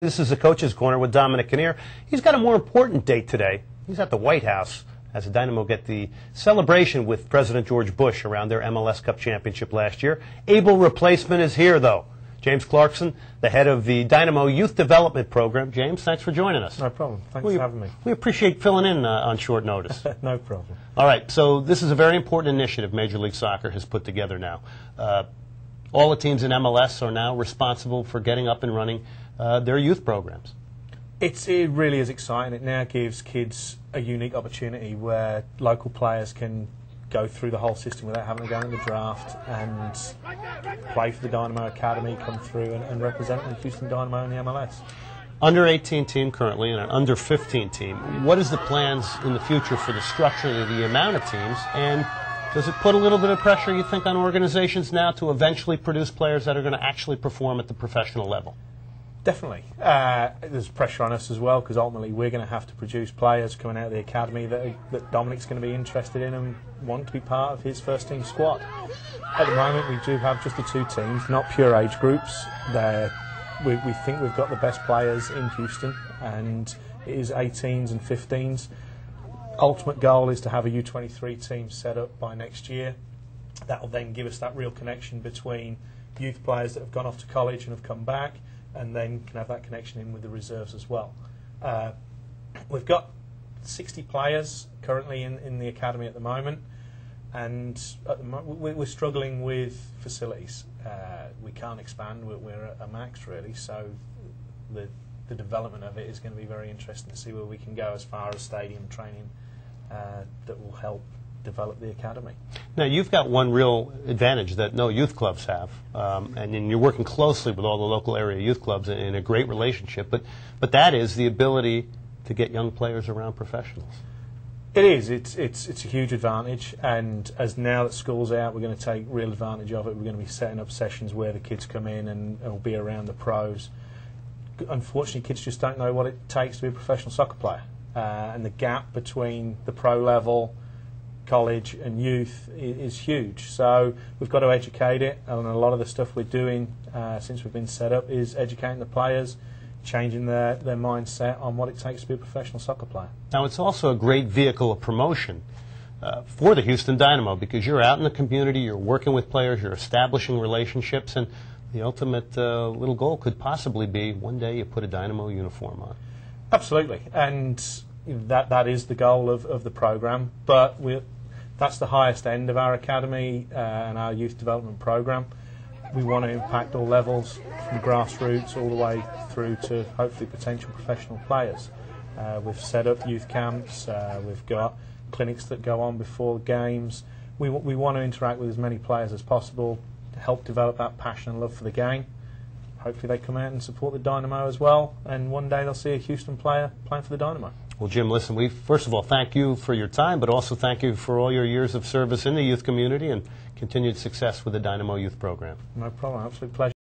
This is the Coach's Corner with Dominic Kinnear. He's got a more important date today. He's at the White House as the Dynamo get the celebration with President George Bush around their MLS Cup championship last year. Able replacement is here, though. James Clarkson, the head of the Dynamo Youth Development Program. James, thanks for joining us. No problem. Thanks for having me. We appreciate filling in on short notice. No problem. All right, so this is a very important initiative Major League Soccer has put together now. All the teams in MLS are now responsible for getting up and running their youth programs. It really is exciting. It now gives kids a unique opportunity where local players can go through the whole system without having to go in the draft and play for the Dynamo Academy, come through and represent the Houston Dynamo in the MLS. Under 18 team currently and an under 15 team. What is the plans in the future for the structure of the amount of teams, and does it put a little bit of pressure, you think, on organizations now to eventually produce players that are going to actually perform at the professional level? Definitely. There's pressure on us as well, because ultimately we're going to have to produce players coming out of the academy that Dominic's going to be interested in and want to be part of his first team squad. At the moment we do have just the two teams, not pure age groups. We think we've got the best players in Houston, and it is 18s and 15s. Ultimate goal is to have a U23 team set up by next year. That will then give us that real connection between youth players that have gone off to college and have come back, and then can have that connection in with the reserves as well. We've got 60 players currently in the academy at the moment, and at the we're struggling with facilities. We can't expand, we're at a max really, so the development of it is going to be very interesting to see where we can go as far as stadium training that will help develop the academy. Now, you've got one real advantage that no youth clubs have, and you're working closely with all the local area youth clubs in a great relationship, but that is the ability to get young players around professionals. It is. It's a huge advantage, and as now that school's out, we're going to take real advantage of it. We're going to be setting up sessions where the kids come in and will be around the pros. Unfortunately, kids just don't know what it takes to be a professional soccer player, and the gap between the pro level, college and youth is huge, so we've got to educate it, and a lot of the stuff we're doing since we've been set up is educating the players, changing their mindset on what it takes to be a professional soccer player. Now, it's also a great vehicle of promotion for the Houston Dynamo, because you're out in the community, you're working with players, you're establishing relationships, and the ultimate little goal could possibly be one day you put a Dynamo uniform on. Absolutely, and that is the goal of the program, but that's the highest end of our academy and our youth development program. We want to impact all levels, from grassroots all the way through to hopefully potential professional players. We've set up youth camps, we've got clinics that go on before games. We want to interact with as many players as possible to help develop that passion and love for the game. Hopefully they come out and support the Dynamo as well, and one day they'll see a Houston player playing for the Dynamo. Well, Jim, listen, we first of all thank you for your time, but also thank you for all your years of service in the youth community and continued success with the Dynamo Youth Program. No problem. Absolute pleasure.